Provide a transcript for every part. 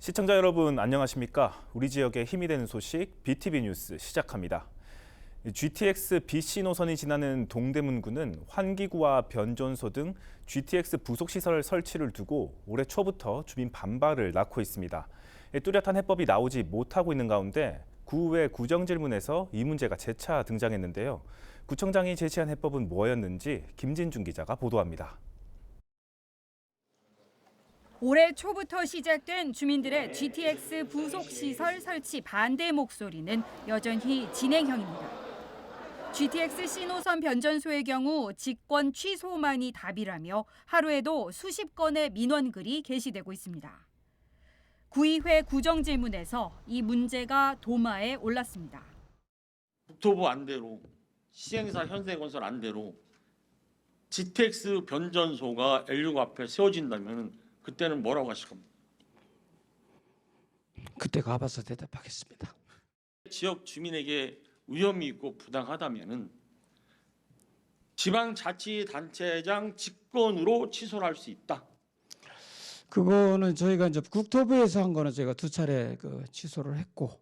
시청자 여러분 안녕하십니까? 우리 지역에 힘이 되는 소식 BTV 뉴스 시작합니다. GTX BC 노선이 지나는 동대문구는 환기구와 변전소 등 GTX 부속시설 설치를 두고 올해 초부터 주민 반발을 낳고 있습니다. 뚜렷한 해법이 나오지 못하고 있는 가운데 구의 구정질문에서 이 문제가 재차 등장했는데요. 구청장이 제시한 해법은 뭐였는지 김진중 기자가 보도합니다. 올해 초부터 시작된 주민들의 GTX 부속시설 설치 반대 목소리는 여전히 진행형입니다. GTX C노선 변전소의 경우 직권 취소만이 답이라며 하루에도 수십 건의 민원글이 게시되고 있습니다. 구의회 구정질문에서 이 문제가 도마에 올랐습니다. 국토부 안대로 시행사 현대건설 안대로 GTX 변전소가 L6 앞에 세워진다면 그때는 뭐라고 하실 겁니까? 그때 가봐서 대답하겠습니다. 지역 주민에게 위험이 있고 부당하다면은 지방자치단체장 직권으로 취소를 할 수 있다. 그거는 저희가 이제 국토부에서 한 거는 저희가 두 차례 취소를 했고,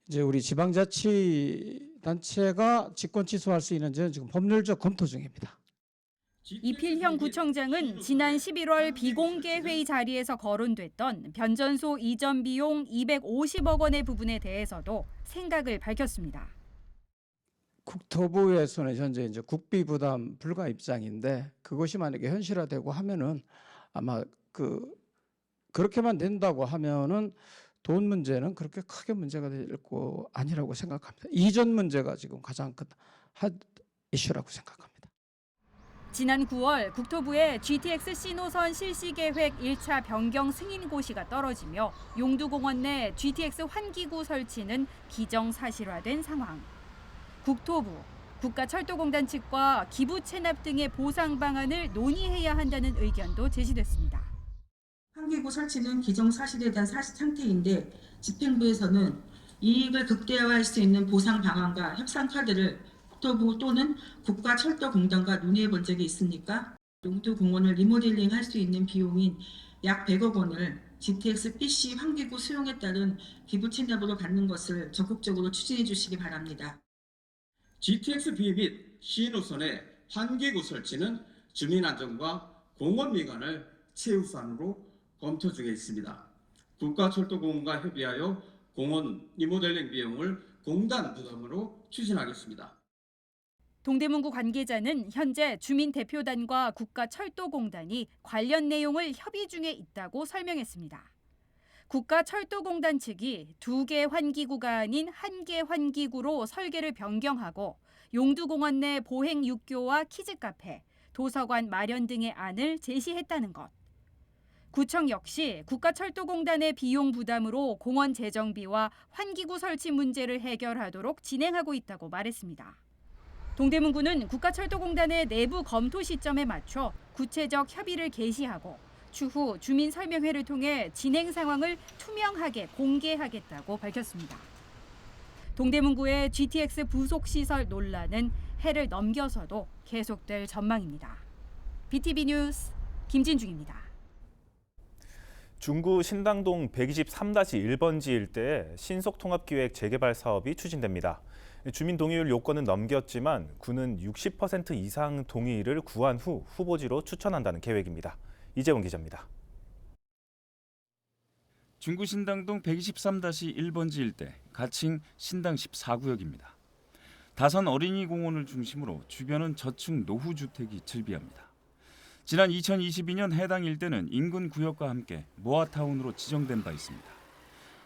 이제 우리 지방자치단체가 직권 취소할 수 있는지는 지금 법률적 검토 중입니다. 이필형 구청장은 지난 11월 비공개 회의 자리에서 거론됐던 변전소 이전 비용 250억 원의 부분에 대해서도 생각을 밝혔습니다. 국토부에서는 현재 이제 국비 부담 불가 입장인데, 그것이 만약에 현실화되고 하면은 아마 그렇게만 된다고 하면은 돈 문제는 그렇게 크게 문제가 될 거 아니라고 생각합니다. 이전 문제가 지금 가장 큰 이슈라고 생각합니다. 지난 9월 국토부의 GTX C노선 실시계획 1차 변경 승인 고시가 떨어지며 용두공원 내 GTX 환기구 설치는 기정사실화된 상황. 국토부, 국가철도공단 측과 기부 체납 등의 보상 방안을 논의해야 한다는 의견도 제시됐습니다. 환기구 설치는 기정사실에 대한 사실 상태인데 집행부에서는 이익을 극대화할 수 있는 보상 방안과 협상 카드를 국토부 또는 국가철도공단과 논의해 본 적이 있습니까? 용두공원을 리모델링할 수 있는 비용인 약 100억 원을 GTX BC 환기구 수용에 따른 기부 체납으로 받는 것을 적극적으로 추진해 주시기 바랍니다. GTX B 및 C 노선의 환기구 설치는 주민안전과 공원 미관을 최우선으로 검토 중에 있습니다. 국가철도공원과 협의하여 공원 리모델링 비용을 공단 부담으로 추진하겠습니다. 동대문구 관계자는 현재 주민대표단과 국가철도공단이 관련 내용을 협의 중에 있다고 설명했습니다. 국가철도공단 측이 2개 환기구가 아닌 1개 환기구로 설계를 변경하고 용두공원 내 보행 육교와 키즈카페, 도서관 마련 등의 안을 제시했다는 것. 구청 역시 국가철도공단의 비용 부담으로 공원 재정비와 환기구 설치 문제를 해결하도록 진행하고 있다고 말했습니다. 동대문구는 국가철도공단의 내부 검토 시점에 맞춰 구체적 협의를 개시하고 추후 주민 설명회를 통해 진행 상황을 투명하게 공개하겠다고 밝혔습니다. 동대문구의 GTX 부속시설 논란은 해를 넘겨서도 계속될 전망입니다. BTV 뉴스 김진중입니다. 중구 신당동 123-1번지 일대에 신속통합기획 재개발 사업이 추진됩니다. 주민 동의율 요건은 넘겼지만 구는 60% 이상 동의를 구한 후 후보지로 추천한다는 계획입니다. 이재원 기자입니다. 중구 신당동 123-1번지 일대, 가칭 신당 14구역입니다. 다선 어린이공원을 중심으로 주변은 저층 노후주택이 즐비합니다. 지난 2022년 해당 일대는 인근 구역과 함께 모아타운으로 지정된 바 있습니다.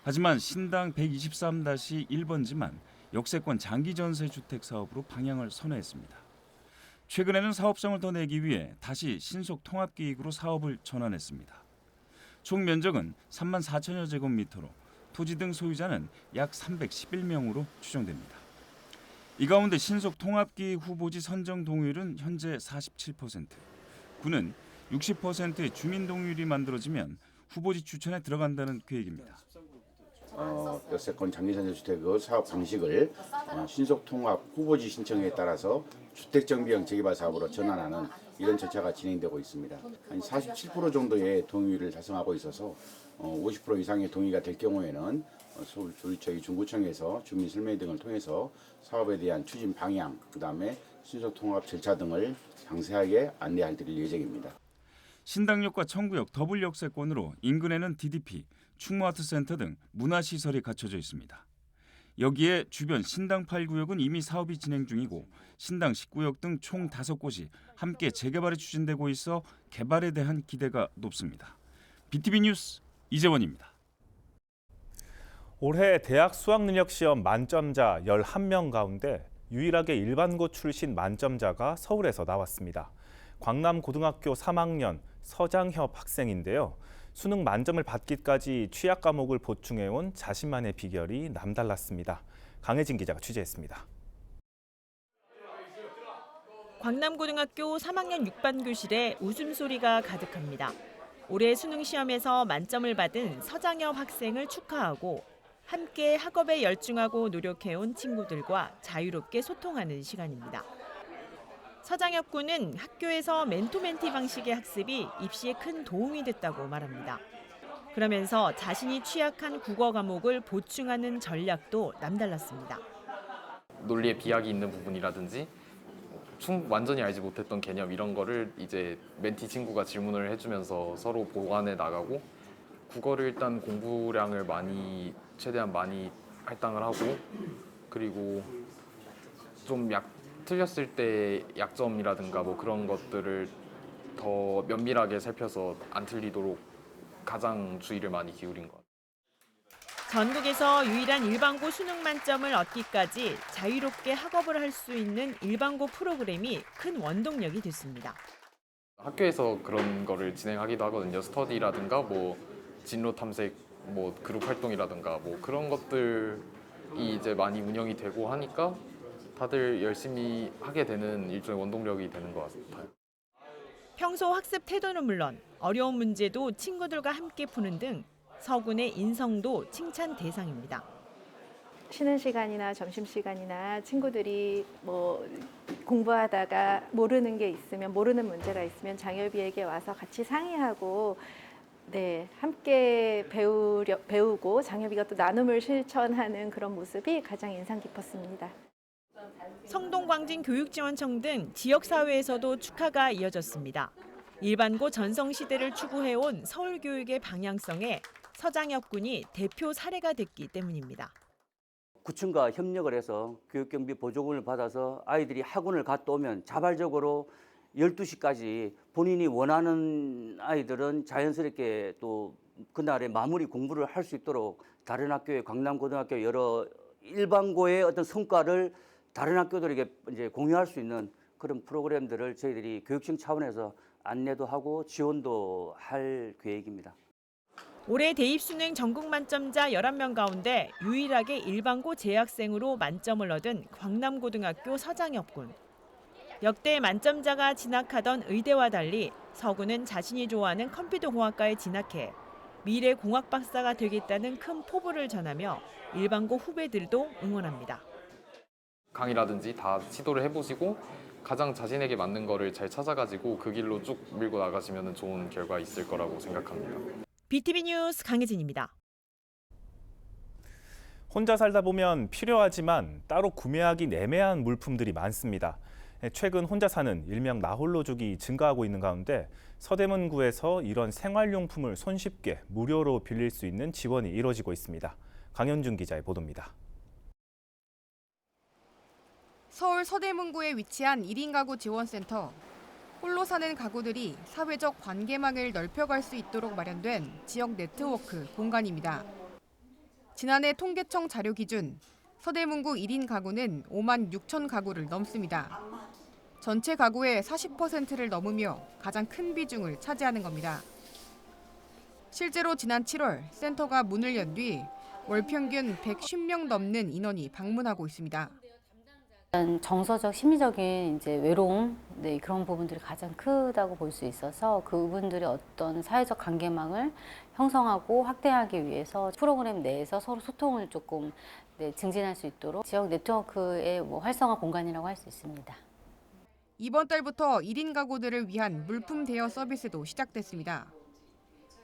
하지만 신당 123-1번지만 역세권 장기전세 주택 사업으로 방향을 선회했습니다. 최근에는 사업성을 더 내기 위해 다시 신속통합기획으로 사업을 전환했습니다. 총 면적은 3만 4천여 제곱미터로 토지 등 소유자는 약 311명으로 추정됩니다. 이 가운데 신속통합기획 후보지 선정 동의율은 현재 47%, 구는 60%의 주민 동의율이 만들어지면 후보지 추천에 들어간다는 계획입니다. 역세권 장기전세 주택의 사업 방식을 신속통합 후보지 신청에 따라서 주택정비형 재개발 사업으로 전환하는 이런 절차가 진행되고 있습니다. 한 47% 정도의 동의를 달성하고 있어서 50% 이상의 동의가 될 경우에는 저희 중구청에서 주민 설명 등을 통해서 사업에 대한 추진 방향, 그다음에 순서 통합 절차 등을 상세하게 안내할 드릴 예정입니다. 신당역과 청구역 더블 역세권으로 인근에는 DDP, 충무아트센터 등 문화시설이 갖춰져 있습니다. 여기에 주변 신당 8구역은 이미 사업이 진행 중이고 신당 10구역 등 총 5곳이 함께 재개발이 추진되고 있어 개발에 대한 기대가 높습니다. BTV 뉴스 이재원입니다. 올해 대학 수학능력시험 만점자 11명 가운데 유일하게 일반고 출신 만점자가 서울에서 나왔습니다. 광남고등학교 3학년 서장협 학생인데요. 수능 만점을 받기까지 취약 과목을 보충해온 자신만의 비결이 남달랐습니다. 강혜진 기자가 취재했습니다. 광남고등학교 3학년 6반 교실에 웃음소리가 가득합니다. 올해 수능 시험에서 만점을 받은 서장협 학생을 축하하고 함께 학업에 열중하고 노력해온 친구들과 자유롭게 소통하는 시간입니다. 서장협 군은 학교에서 멘토멘티 방식의 학습이 입시에 큰 도움이 됐다고 말합니다. 그러면서 자신이 취약한 국어 과목을 보충하는 전략도 남달랐습니다. 논리에 비약이 있는 부분이라든지 완전히 알지 못했던 개념 이런 거를 이제 멘티 친구가 질문을 해주면서 서로 보완해 나가고 국어를 일단 공부량을 최대한 많이 할당을 하고 그리고 좀 틀렸을 때 약점이라든가 뭐 그런 것들을 더 면밀하게 살펴서 안 틀리도록 가장 주의를 많이 기울인 것 같아요. 전국에서 유일한 일반고 수능 만점을 얻기까지 자유롭게 학업을 할 수 있는 일반고 프로그램이 큰 원동력이 됐습니다. 학교에서 그런 거를 진행하기도 하거든요. 스터디라든가 뭐 진로 탐색, 뭐 그룹 활동이라든가 뭐 그런 것들이 이제 많이 운영이 되고 하니까 다들 열심히 하게 되는 일종의 원동력이 되는 것 같아요. 평소 학습 태도는 물론 어려운 문제도 친구들과 함께 푸는 등 서군의 인성도 칭찬 대상입니다. 쉬는 시간이나 점심시간이나 친구들이 뭐 공부하다가 모르는 게 있으면 모르는 문제가 있으면 장엽이에게 와서 같이 상의하고 함께 배우고 장엽이가 또 나눔을 실천하는 그런 모습이 가장 인상 깊었습니다. 성동광진교육지원청 등 지역사회에서도 축하가 이어졌습니다. 일반고 전성시대를 추구해온 서울교육의 방향성에 서장협 군이 대표 사례가 됐기 때문입니다. 구청과 협력을 해서 교육경비 보조금을 받아서 아이들이 학원을 갔다 오면 자발적으로 12시까지 본인이 원하는 아이들은 자연스럽게 또 그날의 마무리 공부를 할 수 있도록 다른 학교의 광남고등학교 여러 일반고의 어떤 성과를 다른 학교들에게 이제 공유할 수 있는 그런 프로그램들을 저희들이 교육청 차원에서 안내도 하고 지원도 할 계획입니다. 올해 대입수능 전국 만점자 11명 가운데 유일하게 일반고 재학생으로 만점을 얻은 광남고등학교 서장협 군. 역대 만점자가 진학하던 의대와 달리 서군은 자신이 좋아하는 컴퓨터공학과에 진학해 미래 공학 박사가 되겠다는 큰 포부를 전하며 일반고 후배들도 응원합니다. 강의라든지 다 시도를 해보시고 가장 자신에게 맞는 거를 잘 찾아가지고 그 길로 쭉 밀고 나가시면 좋은 결과 있을 거라고 생각합니다. BTV 뉴스 강혜진입니다. 혼자 살다 보면 필요하지만 따로 구매하기 애매한 물품들이 많습니다. 최근 혼자 사는 일명 나홀로족이 증가하고 있는 가운데 서대문구에서 이런 생활용품을 손쉽게 무료로 빌릴 수 있는 지원이 이뤄지고 있습니다. 강현준 기자의 보도입니다. 서울 서대문구에 위치한 1인 가구 지원센터. 홀로 사는 가구들이 사회적 관계망을 넓혀갈 수 있도록 마련된 지역 네트워크 공간입니다. 지난해 통계청 자료 기준 서대문구 1인 가구는 5만 6천 가구를 넘습니다. 전체 가구의 40%를 넘으며 가장 큰 비중을 차지하는 겁니다. 실제로 지난 7월 센터가 문을 연 뒤 월 평균 110명 넘는 인원이 방문하고 있습니다. 정서적, 심리적인 이제 외로움, 그런 부분들이 가장 크다고 볼 수 있어서 그분들의 어떤 사회적 관계망을 형성하고 확대하기 위해서 프로그램 내에서 서로 소통을 조금 증진할 수 있도록 지역 네트워크의 활성화 공간이라고 할 수 있습니다. 이번 달부터 1인 가구들을 위한 물품 대여 서비스도 시작됐습니다.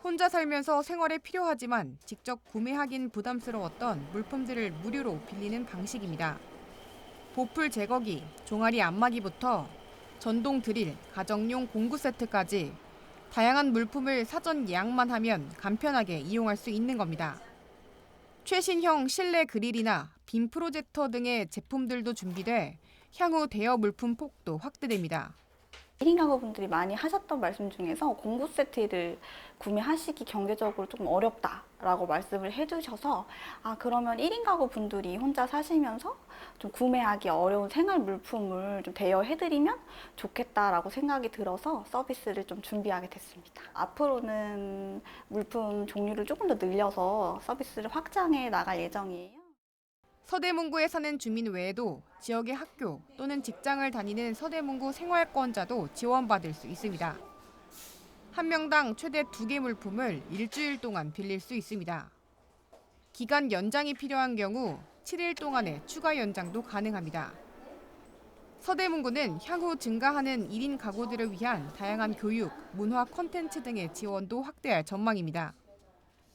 혼자 살면서 생활에 필요하지만 직접 구매하긴 부담스러웠던 물품들을 무료로 빌리는 방식입니다. 보풀 제거기, 종아리 안마기부터 전동 드릴, 가정용 공구 세트까지 다양한 물품을 사전 예약만 하면 간편하게 이용할 수 있는 겁니다. 최신형 실내 그릴이나 빔 프로젝터 등의 제품들도 준비돼 향후 대여 물품 폭도 확대됩니다. 1인 가구분들이 많이 하셨던 말씀 중에서 공구 세트를 구매하시기 경제적으로 조금 어렵다라고 말씀을 해주셔서 그러면 1인 가구분들이 혼자 사시면서 좀 구매하기 어려운 생활 물품을 좀 대여해드리면 좋겠다라고 생각이 들어서 서비스를 좀 준비하게 됐습니다. 앞으로는 물품 종류를 조금 더 늘려서 서비스를 확장해 나갈 예정이에요. 서대문구에 사는 주민 외에도 지역의 학교 또는 직장을 다니는 서대문구 생활권자도 지원받을 수 있습니다. 한 명당 최대 2개 물품을 일주일 동안 빌릴 수 있습니다. 기간 연장이 필요한 경우 7일 동안의 추가 연장도 가능합니다. 서대문구는 향후 증가하는 1인 가구들을 위한 다양한 교육, 문화 콘텐츠 등의 지원도 확대할 전망입니다.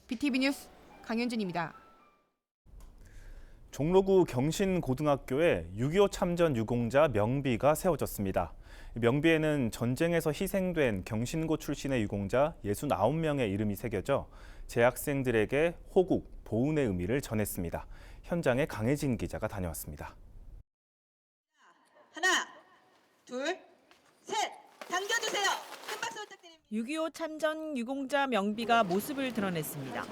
BTV 뉴스 강현준입니다. 종로구 경신고등학교에 6.25 참전 유공자 명비가 세워졌습니다. 명비에는 전쟁에서 희생된 경신고 출신의 유공자 69명의 이름이 새겨져 재학생들에게 호국, 보훈의 의미를 전했습니다. 현장에 강혜진 기자가 다녀왔습니다. 하나, 둘, 셋! 당겨주세요. 큰 박수 부탁드립니다. 6.25 참전 유공자 명비가 모습을 드러냈습니다.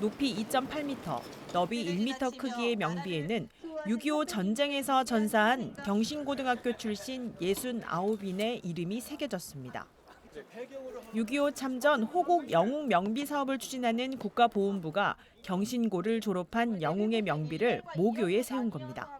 높이 2.8m, 너비 1m 크기의 명비에는 6.25 전쟁에서 전사한 경신고등학교 출신 69인의 이름이 새겨졌습니다. 6.25 참전 호국 영웅 명비 사업을 추진하는 국가보훈부가 경신고를 졸업한 영웅의 명비를 모교에 세운 겁니다.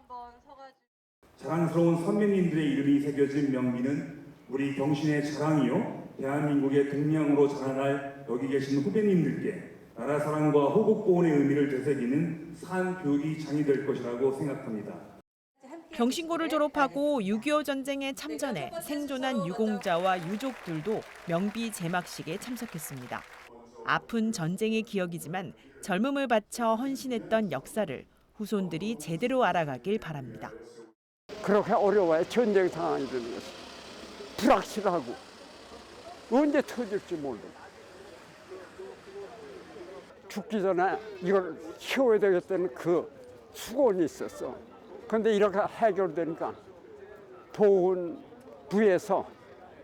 자랑스러운 선배님들의 이름이 새겨진 명비는 우리 경신의 자랑이요, 대한민국의 동량으로 자라날 여기 계신 후배님들께 나라 사랑과 호국 보훈의 의미를 되새기는 산 교육이 장이 될 것이라고 생각합니다. 경신고를 졸업하고 6.25 전쟁에 참전해 생존한 유공자와 유족들도 명비 제막식에 참석했습니다. 아픈 전쟁의 기억이지만 젊음을 바쳐 헌신했던 역사를 후손들이 제대로 알아가길 바랍니다. 그렇게 어려워요. 전쟁 상황이 되는 것이. 불확실하고 언제 터질지 모르고. 죽기 전에 이걸 키워야 되겠다는 그 수고는 있었어. 그런데 이렇게 해결되니까 보훈부에서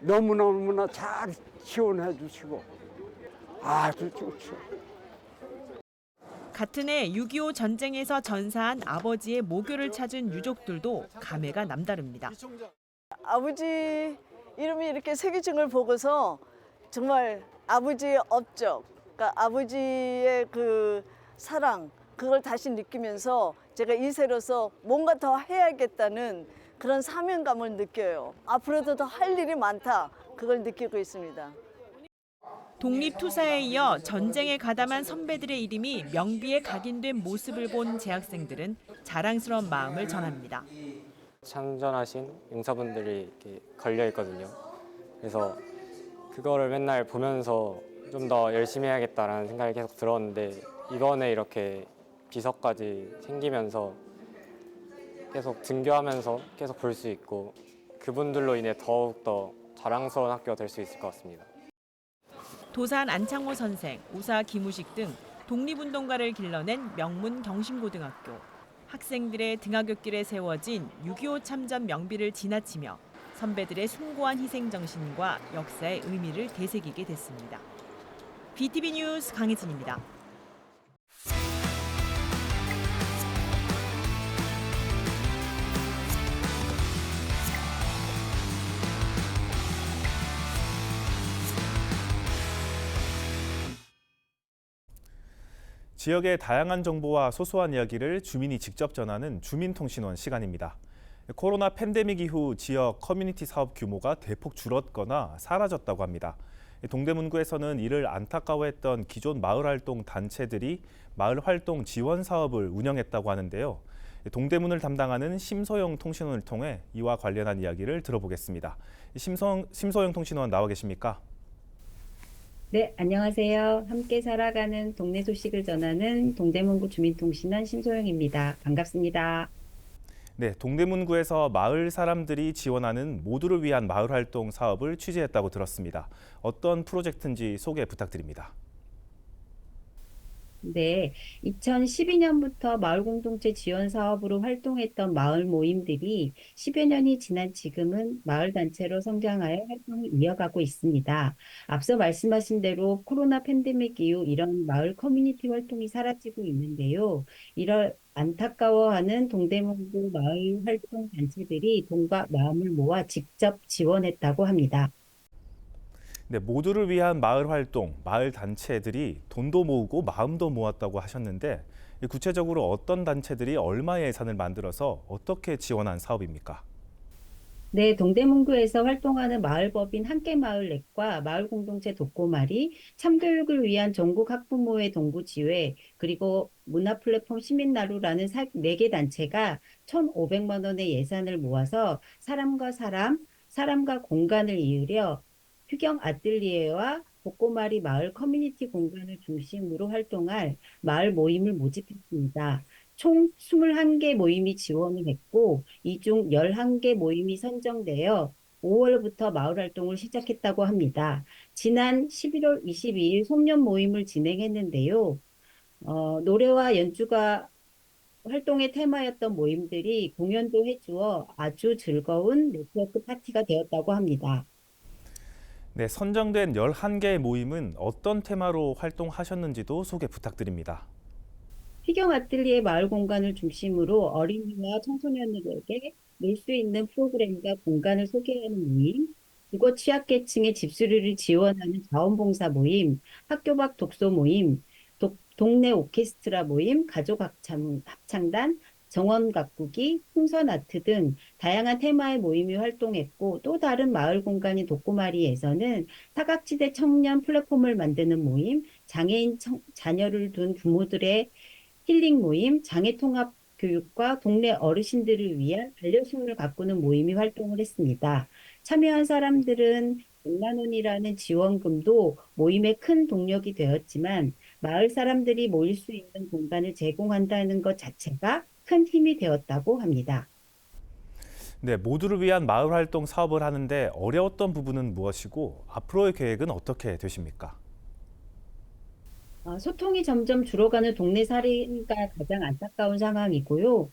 너무너무나 잘 지원해 주시고 아주 좋죠. 같은 해 6.25 전쟁에서 전사한 아버지의 모교를 찾은 유족들도 감회가 남다릅니다. 아버지 이름이 이렇게 새겨진 걸 보고서 정말 아버지의 업적, 그러니까 아버지의 그 사랑, 그걸 다시 느끼면서 제가 2세로서 뭔가 더 해야겠다는 그런 사명감을 느껴요. 앞으로도 더 할 일이 많다, 그걸 느끼고 있습니다. 독립투사에 이어 전쟁에 가담한 선배들의 이름이 명비에 각인된 모습을 본 재학생들은 자랑스러운 마음을 전합니다. 참전하신 용사분들이 이렇게 걸려 있거든요. 그래서 그거를 맨날 보면서 좀 더 열심히 해야겠다라는 생각이 계속 들었는데 이번에 이렇게 비서까지 생기면서 계속 등교하면서 계속 볼 수 있고 그분들로 인해 더욱더 자랑스러운 학교가 될 수 있을 것 같습니다. 도산 안창호 선생, 우사 김우식 등 독립운동가를 길러낸 명문 경신고등학교. 학생들의 등하굣길에 세워진 6.25 참전 명비를 지나치며 선배들의 숭고한 희생 정신과 역사의 의미를 되새기게 됐습니다. BTV 뉴스 강혜진입니다. 지역의 다양한 정보와 소소한 이야기를 주민이 직접 전하는 주민통신원 시간입니다. 코로나 팬데믹 이후 지역 커뮤니티 사업 규모가 대폭 줄었거나 사라졌다고 합니다. 동대문구에서는 이를 안타까워했던 기존 마을활동 단체들이 마을활동 지원 사업을 운영했다고 하는데요. 동대문을 담당하는 심소영 통신원을 통해 이와 관련한 이야기를 들어보겠습니다. 심소영 통신원 나와 계십니까? 네, 안녕하세요. 함께 살아가는 동네 소식을 전하는 동대문구 주민통신원 심소영입니다. 반갑습니다. 네, 동대문구에서 마을 사람들이 지원하는 모두를 위한 마을 활동 사업을 취재했다고 들었습니다. 어떤 프로젝트인지 소개 부탁드립니다. 네, 2012년부터 마을 공동체 지원 사업으로 활동했던 마을 모임들이 10여 년이 지난 지금은 마을 단체로 성장하여 활동을 이어가고 있습니다. 앞서 말씀하신 대로 코로나 팬데믹 이후 이런 마을 커뮤니티 활동이 사라지고 있는데요. 이를 안타까워하는 동대문구 마을 활동 단체들이 돈과 마음을 모아 직접 지원했다고 합니다. 네, 모두를 위한 마을 활동, 마을 단체들이 돈도 모으고 마음도 모았다고 하셨는데 구체적으로 어떤 단체들이 얼마의 예산을 만들어서 어떻게 지원한 사업입니까? 네, 동대문구에서 활동하는 마을법인 함께마을넷과 마을공동체 독고마리, 참교육을 위한 전국 학부모의 동부지회, 그리고 문화플랫폼 시민나루라는 4개 단체가 1,500만 원의 예산을 모아서 사람과 사람, 사람과 공간을 이으려 휴경 아뜰리에와 독고마리 마을 커뮤니티 공간을 중심으로 활동할 마을 모임을 모집했습니다. 총 21개 모임이 지원을 했고 이 중 11개 모임이 선정되어 5월부터 마을 활동을 시작했다고 합니다. 지난 11월 22일 송년 모임을 진행했는데요. 노래와 연주가 활동의 테마였던 모임들이 공연도 해주어 아주 즐거운 네트워크 파티가 되었다고 합니다. 네, 선정된 11개의 모임은 어떤 테마로 활동하셨는지도 소개 부탁드립니다. 희경 아뜰리에 마을 공간을 중심으로 어린이와 청소년들에게 놀 수 있는 프로그램과 공간을 소개하는 모임, 주거 취약계층의 집수리를 지원하는 자원봉사 모임, 학교 밖 독서 모임, 동네 오케스트라 모임, 가족 합창단, 정원 가꾸기, 풍선 아트 등 다양한 테마의 모임이 활동했고 또 다른 마을 공간인 독고마리에서는 사각지대 청년 플랫폼을 만드는 모임, 장애인 자녀를 둔 부모들의 힐링 모임, 장애통합 교육과 동네 어르신들을 위한 반려식물 가꾸는 모임이 활동을 했습니다. 참여한 사람들은 100만 원이라는 지원금도 모임의 큰 동력이 되었지만 마을 사람들이 모일 수 있는 공간을 제공한다는 것 자체가 큰 힘이 되었다고 합니다. 네, 모두를 위한 마을 활동 사업을 하는데 어려웠던 부분은 무엇이고 앞으로의 계획은 어떻게 되십니까? 소통이 점점 줄어가는 동네 살인가 가장 안타까운 상황이고요.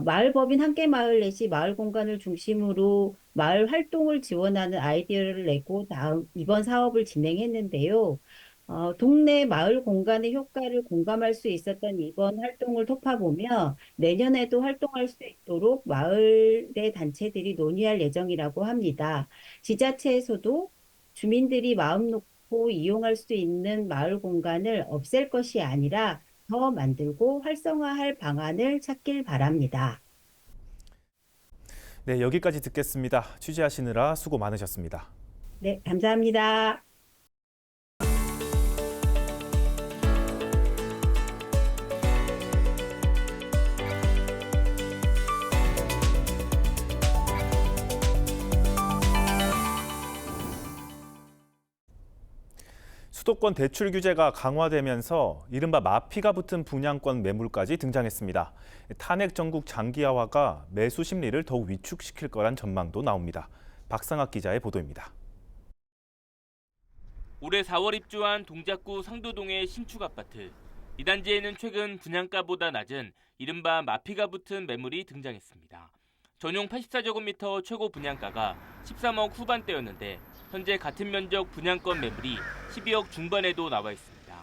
마을법인 함께마을넷이 마을 공간을 중심으로 마을 활동을 지원하는 아이디어를 내고 이번 사업을 진행했는데요. 동네 마을 공간의 효과를 공감할 수 있었던 이번 활동을 돌파보며 내년에도 활동할 수 있도록 마을의 단체들이 논의할 예정이라고 합니다. 지자체에서도 주민들이 마음 놓고 이용할 수 있는 마을 공간을 없앨 것이 아니라 더 만들고 활성화할 방안을 찾길 바랍니다. 네, 여기까지 듣겠습니다. 취재하시느라 수고 많으셨습니다. 네, 감사합니다. 수도권 대출 규제가 강화되면서 이른바 마피가 붙은 분양권 매물까지 등장했습니다. 탄핵 전국 장기화가 매수 심리를 더욱 위축시킬 거란 전망도 나옵니다. 박상학 기자의 보도입니다. 올해 4월 입주한 동작구 상도동의 신축 아파트. 이 단지에는 최근 분양가보다 낮은 이른바 마피가 붙은 매물이 등장했습니다. 전용 84제곱미터 최고 분양가가 13억 후반대였는데 현재 같은 면적 분양권 매물이 12억 중반에도 나와 있습니다.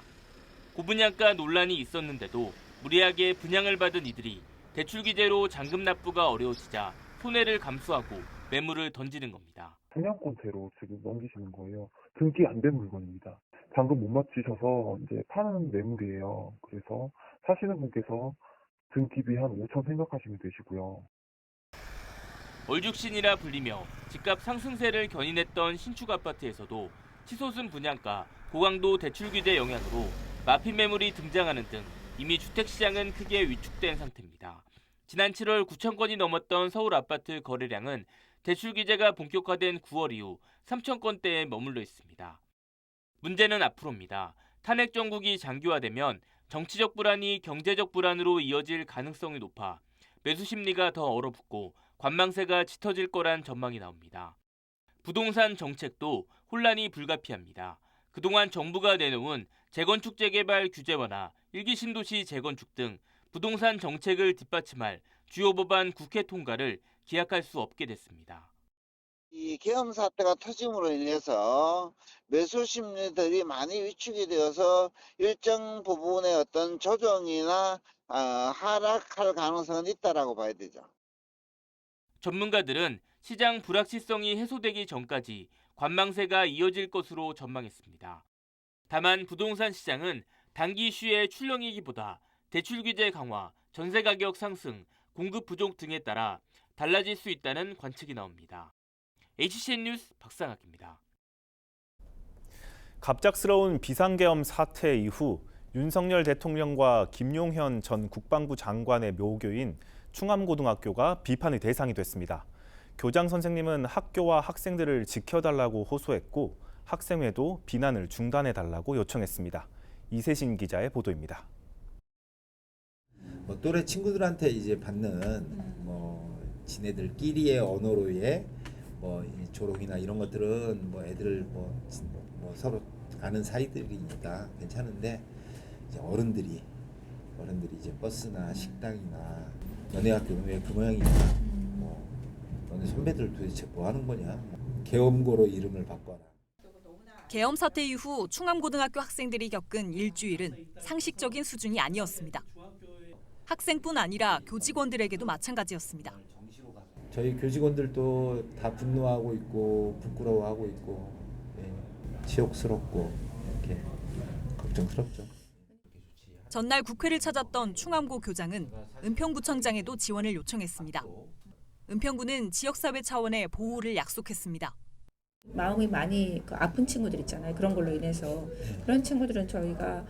고분양가 논란이 있었는데도 무리하게 분양을 받은 이들이 대출 규제로 잔금 납부가 어려워지자 손해를 감수하고 매물을 던지는 겁니다. 분양권제로 지금 넘기시는 거예요. 등기 안 된 물건입니다. 잔금 못 맞추셔서 이제 파는 매물이에요. 그래서 사시는 분께서 등기비 한 5천 생각하시면 되시고요. 얼죽신이라 불리며 집값 상승세를 견인했던 신축 아파트에서도 치솟은 분양가, 고강도 대출 규제 영향으로 마피 매물이 등장하는 등 이미 주택시장은 크게 위축된 상태입니다. 지난 7월 9천 건이 넘었던 서울 아파트 거래량은 대출 규제가 본격화된 9월 이후 3천 건대에 머물러 있습니다. 문제는 앞으로입니다. 탄핵 정국이 장기화되면 정치적 불안이 경제적 불안으로 이어질 가능성이 높아 매수 심리가 더 얼어붙고 관망세가 짙어질 거란 전망이 나옵니다. 부동산 정책도 혼란이 불가피합니다. 그동안 정부가 내놓은 재건축 재개발 규제 완화, 일기 신도시 재건축 등 부동산 정책을 뒷받침할 주요 법안 국회 통과를 기약할 수 없게 됐습니다. 이 계엄 사태가 터짐으로 인해서 매수 심리들이 많이 위축이 되어서 일정 부분의 어떤 조정이나 하락할 가능성은 있다라고 봐야 되죠. 전문가들은 시장 불확실성이 해소되기 전까지 관망세가 이어질 것으로 전망했습니다. 다만 부동산 시장은 단기 이슈의 출렁이기보다 대출 규제 강화, 전세 가격 상승, 공급 부족 등에 따라 달라질 수 있다는 관측이 나옵니다. HCN 뉴스 박상학입니다. 갑작스러운 비상계엄 사태 이후 윤석열 대통령과 김용현 전 국방부 장관의 묘교인 충암고등학교가 비판의 대상이 됐습니다. 교장 선생님은 학교와 학생들을 지켜달라고 호소했고 학생회도 비난을 중단해달라고 요청했습니다. 이세신 기자의 보도입니다. 또래 친구들한테 이제 받는 지네들끼리의 언어로의 조롱이나 이런 것들은 애들 서로 아는 사이들이니까 괜찮은데 이제 어른들이 이제 버스나 식당이나 너네 학교는 왜 그 모양이냐, 너네 선배들 도대체 뭐 하는 거냐, 계엄고로 이름을 바꿔라. 계엄 사태 이후 충암고등학교 학생들이 겪은 일주일은 상식적인 수준이 아니었습니다. 학생뿐 아니라 교직원들에게도 마찬가지였습니다. 저희 교직원들도 다 분노하고 있고 부끄러워하고 있고 치욕스럽고 이렇게 걱정스럽죠. 전날 국회를 찾았던 충암고 교장은 은평구청장에도 지원을 요청했습니다. 은평구는 지역사회 차원의 보호를 약속했습니다. 마음이 많이 아픈 친구들 있잖아요. 그런 걸로 인해서 그런 친구들은 저희가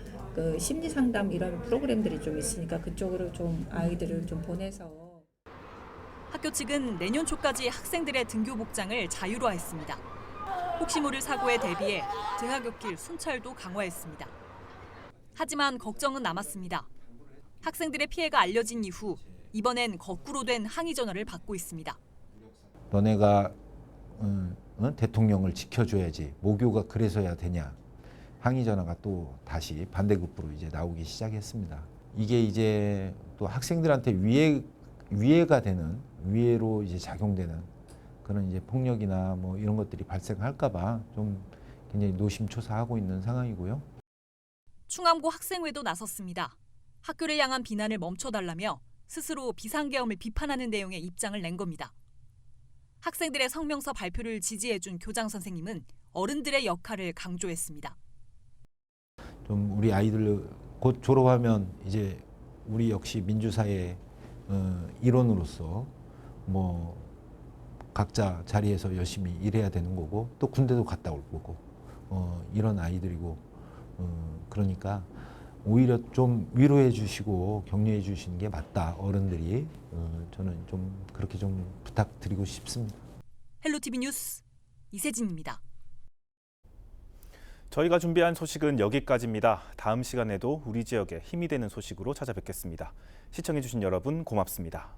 심리 상담 이런 프로그램들이 좀 있으니까 그쪽으로 좀 아이들을 좀 보내서. 학교 측은 내년 초까지 학생들의 등교 복장을 자유로화했습니다. 혹시 모를 사고에 대비해 등하굣길 순찰도 강화했습니다. 하지만 걱정은 남았습니다. 학생들의 피해가 알려진 이후 이번엔 거꾸로 된 항의 전화를 받고 있습니다. 너네가 대통령을 지켜줘야지 모교가 그래서야 되냐, 항의 전화가 또 다시 반대급부로 이제 나오기 시작했습니다. 이게 이제 또 학생들한테 위해가 되는, 위해로 이제 작용되는 그런 이제 폭력이나 이런 것들이 발생할까봐 좀 굉장히 노심초사하고 있는 상황이고요. 충암고 학생회도 나섰습니다. 학교를 향한 비난을 멈춰달라며 스스로 비상계엄을 비판하는 내용의 입장을 낸 겁니다. 학생들의 성명서 발표를 지지해준 교장 선생님은 어른들의 역할을 강조했습니다. 좀 우리 아이들 곧 졸업하면 이제 우리 역시 민주사회 일원으로서 각자 자리에서 열심히 일해야 되는 거고 또 군대도 갔다 올 거고 이런 아이들이고 그러니까 오히려 좀 위로해 주시고 격려해 주시는 게 맞다, 어른들이. 저는 좀 그렇게 좀 부탁드리고 싶습니다. 헬로티비 뉴스 이세진입니다. 저희가 준비한 소식은 여기까지입니다. 다음 시간에도 우리 지역에 힘이 되는 소식으로 찾아뵙겠습니다. 시청해 주신 여러분 고맙습니다.